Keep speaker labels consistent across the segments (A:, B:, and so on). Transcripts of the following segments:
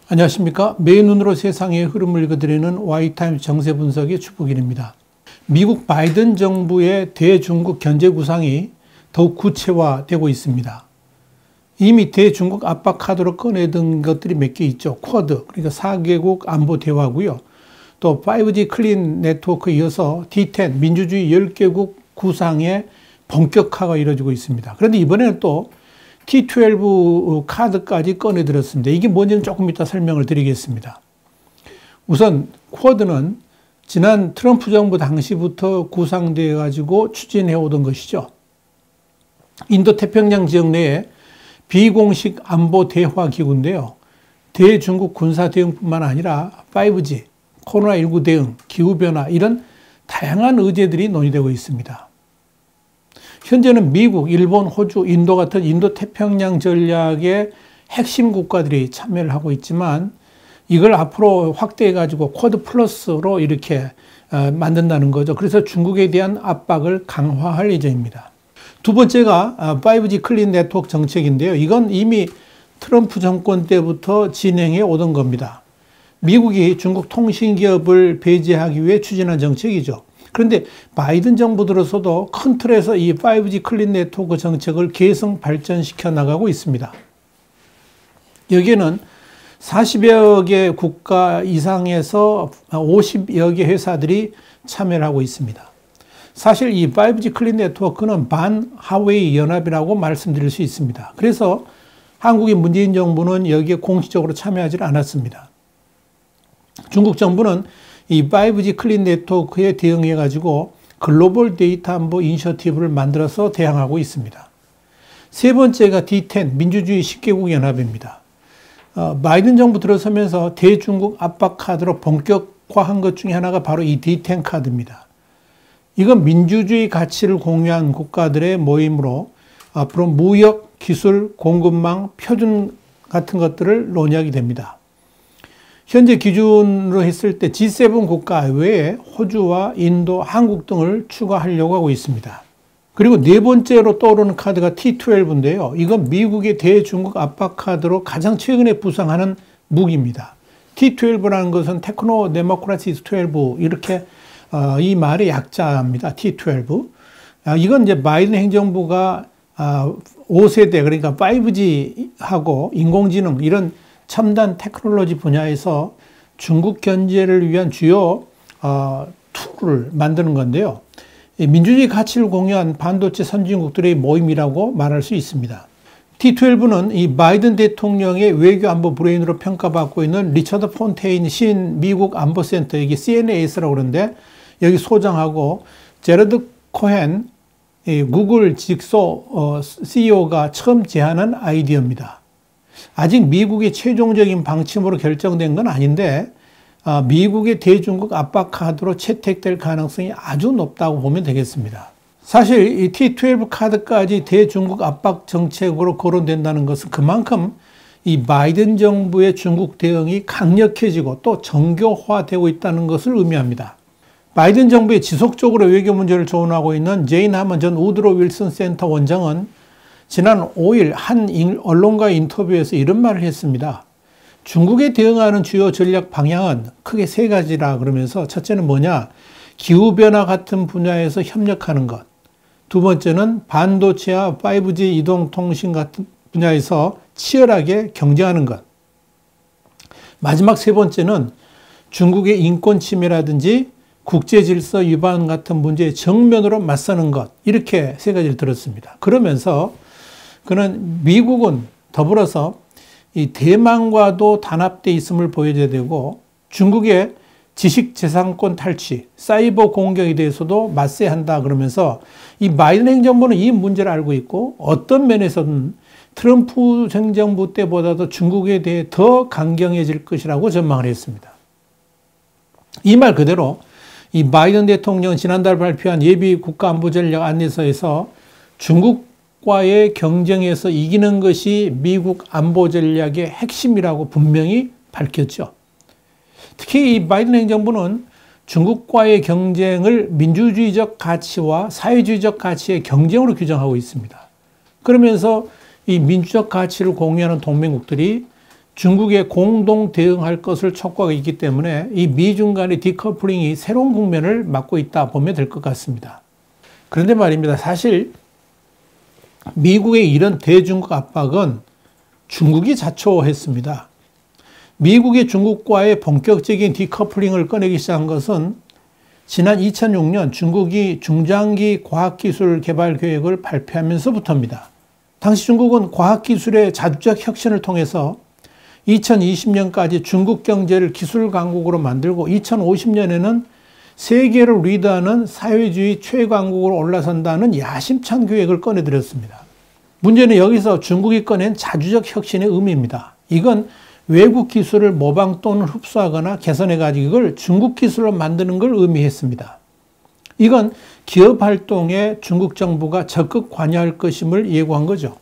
A: 안녕하십니까. 매일 눈으로 세상의 흐름을 읽어드리는 와이타임스 정세 분석의 주북일입니다. 미국 바이든 정부의 대중국 견제 구상이 더욱 구체화되고 있습니다. 이미 대중국 압박 카드로 꺼내든 것들이 몇 개 있죠. 쿼드, 그러니까 4개국 안보 대화고요. 또 5G 클린 네트워크에 이어서 D10 민주주의 10개국 구상의 본격화가 이루어지고 있습니다. 그런데 이번에는 또 T12 카드까지 꺼내들었습니다. 이게 뭔지는 조금 이따 설명을 드리겠습니다. 우선 쿼드는 지난 트럼프 정부 당시부터 구상되어 가지고 추진해 오던 것이죠. 인도태평양 지역 내에 비공식 안보 대화 기구인데요. 대중국 군사 대응뿐만 아니라 5G, 코로나19 대응, 기후변화 이런 다양한 의제들이 논의되고 있습니다. 현재는 미국, 일본, 호주, 인도 같은 인도태평양 전략의 핵심 국가들이 참여를 하고 있지만 이걸 앞으로 확대해가지고 쿼드 플러스로 이렇게 만든다는 거죠. 그래서 중국에 대한 압박을 강화할 예정입니다. 두 번째가 5G 클린 네트워크 정책인데요. 이건 이미 트럼프 정권 때부터 진행해 오던 겁니다. 미국이 중국 통신기업을 배제하기 위해 추진한 정책이죠. 그런데 바이든 정부 들어서도 큰 틀에서 이 5G 클린 네트워크 정책을 계속 발전시켜 나가고 있습니다. 여기에는 40여 개 국가 이상에서 50여 개 회사들이 참여를 하고 있습니다. 사실 이 5G 클린 네트워크는 반하웨이 연합이라고 말씀드릴 수 있습니다. 그래서 한국의 문재인 정부는 여기에 공식적으로 참여하지 않았습니다. 중국 정부는 이 5G 클린 네트워크에 대응해 가지고 글로벌 데이터 안보 이니셔티브를 만들어서 대항하고 있습니다. 세 번째가 D10 민주주의 10개국 연합입니다. 바이든 정부 들어서면서 대중국 압박 카드로 본격화한 것 중에 하나가 바로 이 D10 카드입니다. 이건 민주주의 가치를 공유한 국가들의 모임으로 앞으로 무역, 기술, 공급망, 표준 같은 것들을 논의하게 됩니다. 현재 기준으로 했을 때 G7 국가 외에 호주와 인도, 한국 등을 추가하려고 하고 있습니다. 그리고 네 번째로 떠오르는 카드가 T12인데요. 이건 미국의 대중국 압박 카드로 가장 최근에 부상하는 무기입니다. T12라는 것은 테크노 데모크라시 12 이렇게 이 말의 약자입니다. T12. 이건 이제 바이든 행정부가 5세대 그러니까 5G하고 인공지능 이런 첨단 테크놀로지 분야에서 중국 견제를 위한 주요 툴을 만드는 건데요. 민주주의 가치를 공유한 반도체 선진국들의 모임이라고 말할 수 있습니다. T12는 이 바이든 대통령의 외교 안보 브레인으로 평가받고 있는 리처드 폰테인 신 미국 안보센터, 이게 CNAS라고 그러는데 여기 소장하고 제러드 코헨 구글 직소 CEO가 처음 제안한 아이디어입니다. 아직 미국의 최종적인 방침으로 결정된 건 아닌데 미국의 대중국 압박 카드로 채택될 가능성이 아주 높다고 보면 되겠습니다. 사실 이 T12 카드까지 대중국 압박 정책으로 거론된다는 것은 그만큼 이 바이든 정부의 중국 대응이 강력해지고 또 정교화되고 있다는 것을 의미합니다. 바이든 정부의 지속적으로 외교 문제를 조언하고 있는 제인 하먼 전 우드로 윌슨 센터 원장은 지난 5일 한 언론과의 인터뷰에서 이런 말을 했습니다. 중국에 대응하는 주요 전략 방향은 크게 세 가지라 그러면서 첫째는 뭐냐? 기후변화 같은 분야에서 협력하는 것. 두 번째는 반도체와 5G 이동통신 같은 분야에서 치열하게 경쟁하는 것. 마지막 세 번째는 중국의 인권 침해라든지 국제질서 위반 같은 문제에 정면으로 맞서는 것. 이렇게 세 가지를 들었습니다. 그러면서 그는 미국은 더불어서 이 대만과도 단합되어 있음을 보여줘야 되고 중국의 지식재산권 탈취, 사이버 공격에 대해서도 맞서야 한다 그러면서 이 바이든 행정부는 이 문제를 알고 있고 어떤 면에서는 트럼프 행정부 때보다도 중국에 대해 더 강경해질 것이라고 전망을 했습니다. 이 말 그대로 이 바이든 대통령 지난달 발표한 예비 국가안보전략 안내서에서 중국과의 경쟁에서 이기는 것이 미국 안보 전략의 핵심이라고 분명히 밝혔죠. 특히 이 바이든 행정부는 중국과의 경쟁을 민주주의적 가치와 사회주의적 가치의 경쟁으로 규정하고 있습니다. 그러면서 이 민주적 가치를 공유하는 동맹국들이 중국에 공동 대응할 것을 촉구하고 있기 때문에 이 미중 간의 디커플링이 새로운 국면을 맞고 있다 보면 될 것 같습니다. 그런데 말입니다. 사실 미국의 이런 대중국 압박은 중국이 자초했습니다. 미국이 중국과의 본격적인 디커플링을 꺼내기 시작한 것은 지난 2006년 중국이 중장기 과학기술 개발 계획을 발표하면서부터입니다. 당시 중국은 과학기술의 자주적 혁신을 통해서 2020년까지 중국 경제를 기술 강국으로 만들고 2050년에는 세계를 리드하는 사회주의 최강국으로 올라선다는 야심찬 계획을 꺼내들였습니다. 문제는 여기서 중국이 꺼낸 자주적 혁신의 의미입니다. 이건 외국 기술을 모방 또는 흡수하거나 개선해가지고 이걸 중국 기술로 만드는 걸 의미했습니다. 이건 기업 활동에 중국 정부가 적극 관여할 것임을 예고한 거죠.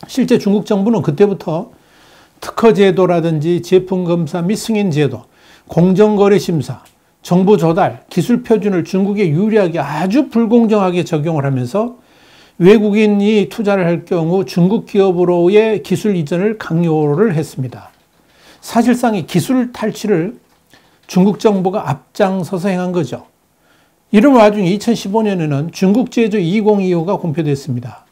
A: 실제 중국 정부는 그때부터 특허 제도라든지 제품 검사 및 승인 제도, 공정거래 심사, 정보 조달, 기술 표준을 중국에 유리하게 아주 불공정하게 적용을 하면서 외국인이 투자를 할 경우 중국 기업으로의 기술 이전을 강요를 했습니다. 사실상 이 기술 탈취를 중국 정부가 앞장서서 행한 거죠. 이런 와중에 2015년에는 중국 제조 2025가 공표됐습니다.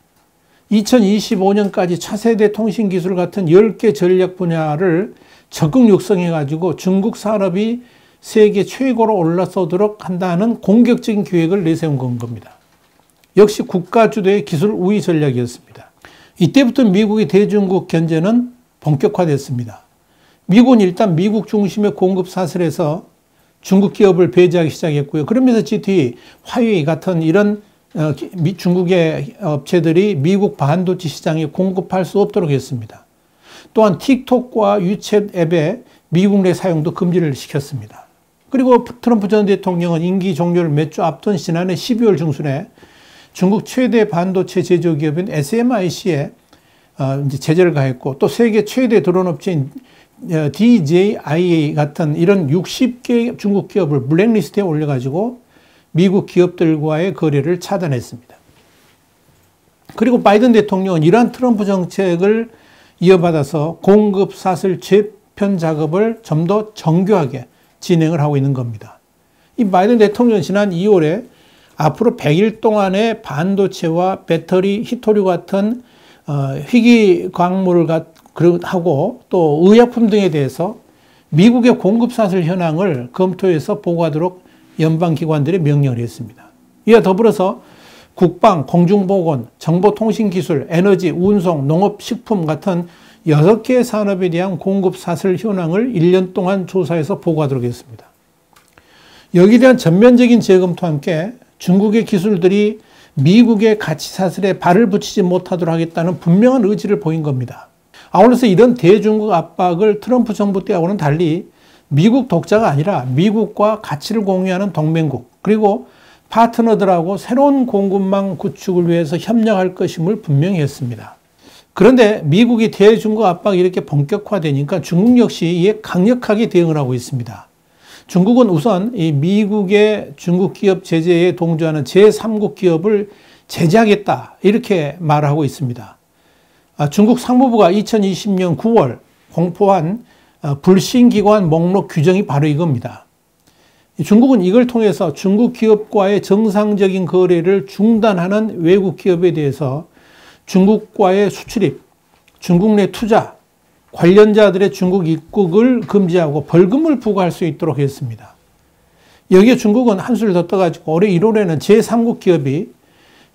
A: 2025년까지 차세대 통신기술 같은 10개 전략 분야를 적극 육성해가지고 중국 산업이 세계 최고로 올라서도록 한다는 공격적인 계획을 내세운 겁니다. 역시 국가 주도의 기술 우위 전략이었습니다. 이때부터 미국의 대중국 견제는 본격화됐습니다. 미국은 일단 미국 중심의 공급 사슬에서 중국 기업을 배제하기 시작했고요. 그러면서 GT, 화웨이 같은 이런 중국의 업체들이 미국 반도체 시장에 공급할 수 없도록 했습니다. 또한 틱톡과 유챗 앱의 미국 내 사용도 금지를 시켰습니다. 그리고 트럼프 전 대통령은 임기 종료를 몇 주 앞둔 지난해 12월 중순에 중국 최대 반도체 제조기업인 SMIC에 이제 제재를 가했고 또 세계 최대 드론 업체인 DJIA 같은 이런 60개 중국 기업을 블랙리스트에 올려가지고 미국 기업들과의 거래를 차단했습니다. 그리고 바이든 대통령은 이러한 트럼프 정책을 이어받아서 공급 사슬 재편 작업을 좀 더 정교하게 진행을 하고 있는 겁니다. 이 바이든 대통령은 지난 2월에 앞으로 100일 동안의 반도체와 배터리, 히토류 같은 희귀 광물을 하고 또 의약품 등에 대해서 미국의 공급 사슬 현황을 검토해서 보고하도록 연방기관들에 명령을 했습니다. 이와 더불어서 국방, 공중보건, 정보통신기술, 에너지, 운송, 농업, 식품 같은 6개의 산업에 대한 공급 사슬 현황을 1년 동안 조사해서 보고하도록 했습니다. 여기에 대한 전면적인 재검토와 함께 중국의 기술들이 미국의 가치 사슬에 발을 붙이지 못하도록 하겠다는 분명한 의지를 보인 겁니다. 아울러서 이런 대중국 압박을 트럼프 정부 때하고는 달리 미국 독자가 아니라 미국과 가치를 공유하는 동맹국 그리고 파트너들하고 새로운 공급망 구축을 위해서 협력할 것임을 분명히 했습니다. 그런데 미국이 대중국 압박이 이렇게 본격화되니까 중국 역시 이에 강력하게 대응을 하고 있습니다. 중국은 우선 이 미국의 중국 기업 제재에 동조하는 제3국 기업을 제재하겠다 이렇게 말하고 있습니다. 중국 상무부가 2020년 9월 공포한 불신기관 목록 규정이 바로 이겁니다. 중국은 이걸 통해서 중국 기업과의 정상적인 거래를 중단하는 외국 기업에 대해서 중국과의 수출입, 중국 내 투자, 관련자들의 중국 입국을 금지하고 벌금을 부과할 수 있도록 했습니다. 여기에 중국은 한수를 더 떠가지고 올해 1월에는 제3국 기업이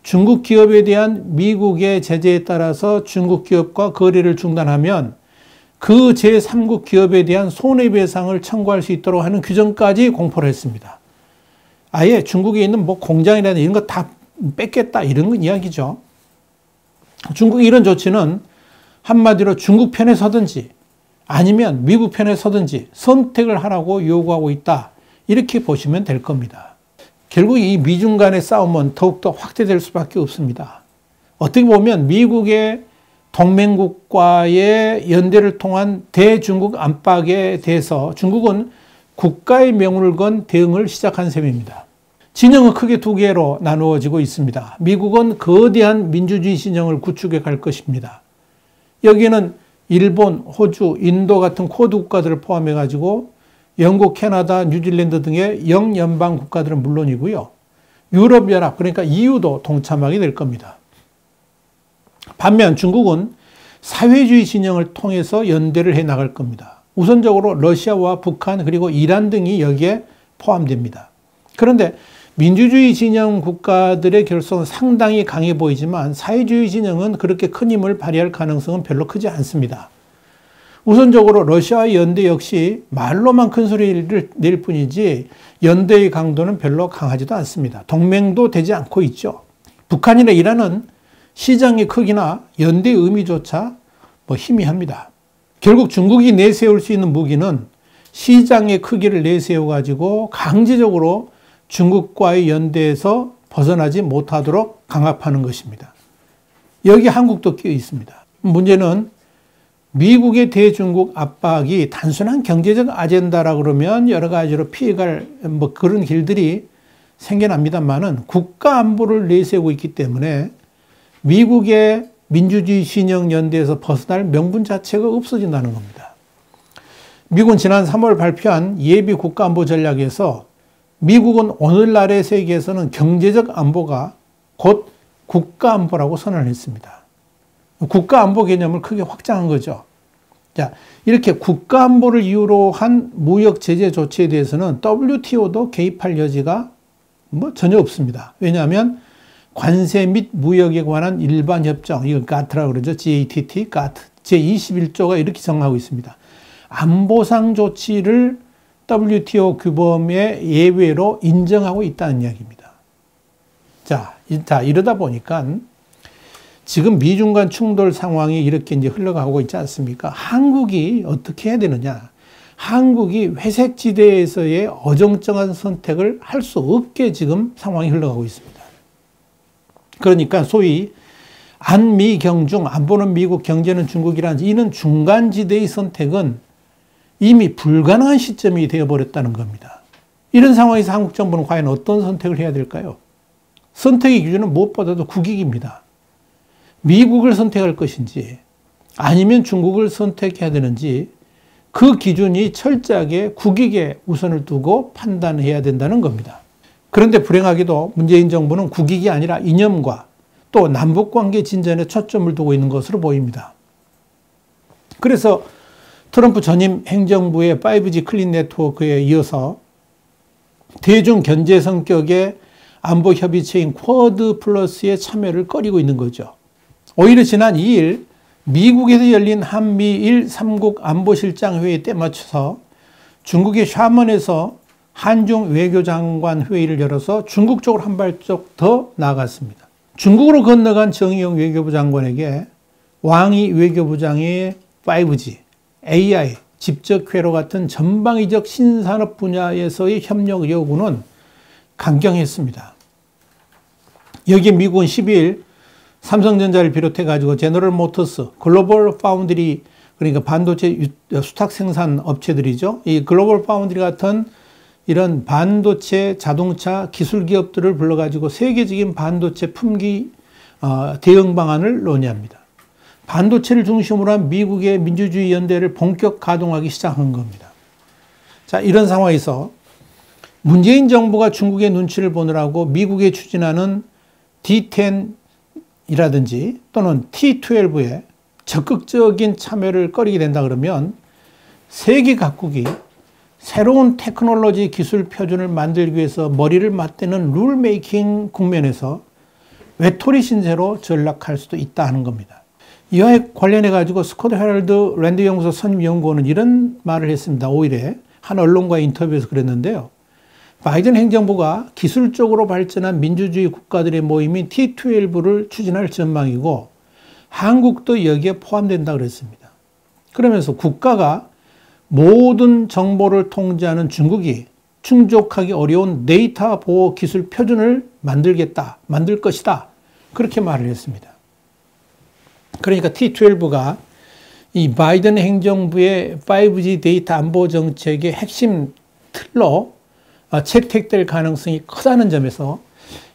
A: 중국 기업에 대한 미국의 제재에 따라서 중국 기업과 거래를 중단하면 그 제3국 기업에 대한 손해배상을 청구할 수 있도록 하는 규정까지 공포를 했습니다. 아예 중국에 있는 뭐 공장이라든지 이런 거 다 뺏겠다 이런 이야기죠. 중국의 이런 조치는 한마디로 중국 편에 서든지 아니면 미국 편에 서든지 선택을 하라고 요구하고 있다. 이렇게 보시면 될 겁니다. 결국 이 미중 간의 싸움은 더욱더 확대될 수밖에 없습니다. 어떻게 보면 미국의 동맹국과의 연대를 통한 대중국 압박에 대해서 중국은 국가의 명운을 건 대응을 시작한 셈입니다. 진영은 크게 두 개로 나누어지고 있습니다. 미국은 거대한 민주주의 진영을 구축해 갈 것입니다. 여기에는 일본, 호주, 인도 같은 쿼드 국가들을 포함해 가지고 영국, 캐나다, 뉴질랜드 등의 영연방 국가들은 물론이고요. 유럽연합, 그러니까 EU도 동참하게 될 겁니다. 반면 중국은 사회주의 진영을 통해서 연대를 해 나갈 겁니다. 우선적으로 러시아와 북한 그리고 이란 등이 여기에 포함됩니다. 그런데 민주주의 진영 국가들의 결속은 상당히 강해 보이지만 사회주의 진영은 그렇게 큰 힘을 발휘할 가능성은 별로 크지 않습니다. 우선적으로 러시아의 연대 역시 말로만 큰 소리를 낼 뿐이지 연대의 강도는 별로 강하지도 않습니다. 동맹도 되지 않고 있죠. 북한이나 이란은 시장의 크기나 연대의 의미조차 희미합니다. 결국 중국이 내세울 수 있는 무기는 시장의 크기를 내세워가지고 강제적으로 중국과의 연대에서 벗어나지 못하도록 강압하는 것입니다. 여기 한국도 끼어 있습니다. 문제는 미국의 대중국 압박이 단순한 경제적 아젠다라 그러면 여러 가지로 피해갈 그런 길들이 생겨납니다만은 국가 안보를 내세우고 있기 때문에 미국의 민주주의 진영 연대에서 벗어날 명분 자체가 없어진다는 겁니다. 미국은 지난 3월 발표한 예비 국가안보 전략에서 미국은 오늘날의 세계에서는 경제적 안보가 곧 국가안보라고 선언을 했습니다. 국가안보 개념을 크게 확장한 거죠. 자, 이렇게 국가안보를 이유로 한 무역 제재 조치에 대해서는 WTO도 개입할 여지가 전혀 없습니다. 왜냐하면 관세 및 무역에 관한 일반 협정, 이걸 GATT라고 그러죠. GATT, GATT. 제21조가 이렇게 정하고 있습니다. 안보상 조치를 WTO 규범의 예외로 인정하고 있다는 이야기입니다. 자, 이러다 보니까 지금 미중 간 충돌 상황이 이렇게 이제 흘러가고 있지 않습니까? 한국이 어떻게 해야 되느냐? 한국이 회색 지대에서의 어정쩡한 선택을 할 수 없게 지금 상황이 흘러가고 있습니다. 그러니까 소위 안미경중, 안보는 미국, 경제는 중국이라는 이는 중간지대의 선택은 이미 불가능한 시점이 되어버렸다는 겁니다. 이런 상황에서 한국 정부는 과연 어떤 선택을 해야 될까요? 선택의 기준은 무엇보다도 국익입니다. 미국을 선택할 것인지 아니면 중국을 선택해야 되는지 그 기준이 철저하게 국익에 우선을 두고 판단해야 된다는 겁니다. 그런데 불행하게도 문재인 정부는 국익이 아니라 이념과 또 남북관계 진전에 초점을 두고 있는 것으로 보입니다. 그래서 트럼프 전임 행정부의 5G 클린 네트워크에 이어서 대중 견제 성격의 안보 협의체인 쿼드 플러스의 참여를 꺼리고 있는 거죠. 오히려 지난 2일 미국에서 열린 한미일 3국 안보실장 회의에 때 맞춰서 중국의 샤먼에서 한중 외교장관 회의를 열어서 중국 쪽으로 한 발짝 더 나아갔습니다. 중국으로 건너간 정의용 외교부 장관에게 왕이 외교부장의 5G, AI, 집적회로 같은 전방위적 신산업 분야에서의 협력 요구는 강경했습니다. 여기에 미국은 12일 삼성전자를 비롯해가지고 제너럴 모터스, 글로벌 파운드리, 그러니까 반도체 수탁 생산 업체들이죠. 이 글로벌 파운드리 같은 이런 반도체 자동차 기술 기업들을 불러가지고 세계적인 반도체 품귀 대응 방안을 논의합니다. 반도체를 중심으로 한 미국의 민주주의 연대를 본격 가동하기 시작한 겁니다. 자, 이런 상황에서 문재인 정부가 중국의 눈치를 보느라고 미국에 추진하는 D10이라든지 또는 T12에 적극적인 참여를 꺼리게 된다 그러면 세계 각국이 새로운 테크놀로지 기술 표준을 만들기 위해서 머리를 맞대는 룰 메이킹 국면에서 외톨이 신세로 전락할 수도 있다 하는 겁니다. 이와 관련해 가지고 스콧 헤럴드 랜드 연구소 선임 연구원은 이런 말을 했습니다. 5일에 한 언론과의 인터뷰에서 그랬는데요. 바이든 행정부가 기술적으로 발전한 민주주의 국가들의 모임인 T12를 추진할 전망이고 한국도 여기에 포함된다 그랬습니다. 그러면서 국가가 모든 정보를 통제하는 중국이 충족하기 어려운 데이터 보호 기술 표준을 만들 것이다. 그렇게 말을 했습니다. 그러니까 T12가 이 바이든 행정부의 5G 데이터 안보 정책의 핵심 틀로 채택될 가능성이 크다는 점에서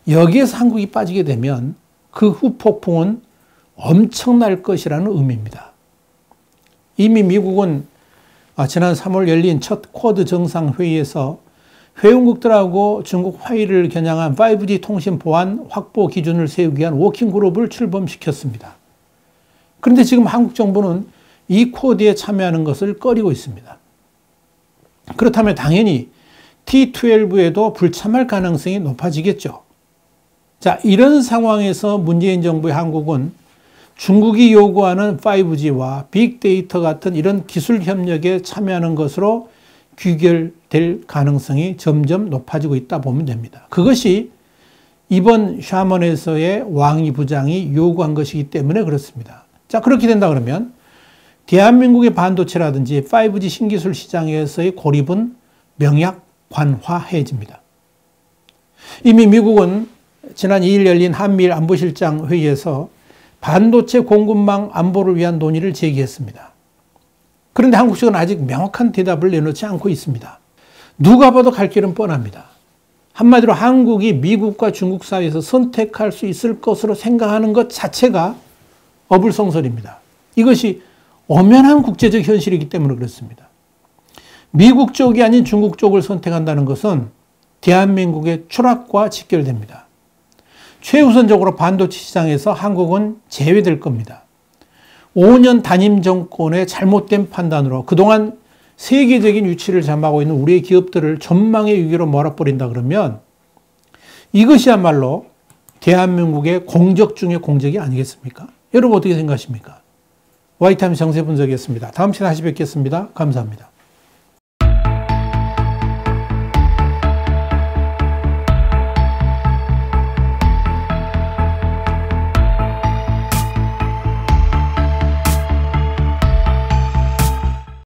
A: 여기에서 한국이 빠지게 되면 그 후폭풍은 엄청날 것이라는 의미입니다. 이미 미국은 지난 3월 열린 첫 쿼드 정상회의에서 회원국들하고 중국 화의를 겨냥한 5G 통신 보안 확보 기준을 세우기 위한 워킹그룹을 출범시켰습니다. 그런데 지금 한국 정부는 이 쿼드에 참여하는 것을 꺼리고 있습니다. 그렇다면 당연히 T12에도 불참할 가능성이 높아지겠죠. 자, 이런 상황에서 문재인 정부의 한국은 중국이 요구하는 5G와 빅데이터 같은 이런 기술 협력에 참여하는 것으로 귀결될 가능성이 점점 높아지고 있다 보면 됩니다. 그것이 이번 샤먼에서의 왕이 부장이 요구한 것이기 때문에 그렇습니다. 자, 그렇게 된다 그러면 대한민국의 반도체라든지 5G 신기술 시장에서의 고립은 명약관화해집니다. 이미 미국은 지난 2일 열린 한미일 안보실장 회의에서 반도체 공급망 안보를 위한 논의를 제기했습니다. 그런데 한국 측은 아직 명확한 대답을 내놓지 않고 있습니다. 누가 봐도 갈 길은 뻔합니다. 한마디로 한국이 미국과 중국 사이에서 선택할 수 있을 것으로 생각하는 것 자체가 어불성설입니다. 이것이 엄연한 국제적 현실이기 때문에 그렇습니다. 미국 쪽이 아닌 중국 쪽을 선택한다는 것은 대한민국의 추락과 직결됩니다. 최우선적으로 반도체 시장에서 한국은 제외될 겁니다. 5년 단임 정권의 잘못된 판단으로 그동안 세계적인 위치를 점하고 있는 우리의 기업들을 전망의 위기로 몰아버린다 그러면 이것이야말로 대한민국의 공적 중의 공적이 아니겠습니까? 여러분 어떻게 생각하십니까? 와이타임스 정세분석이었습니다. 다음 시간에 다시 뵙겠습니다. 감사합니다.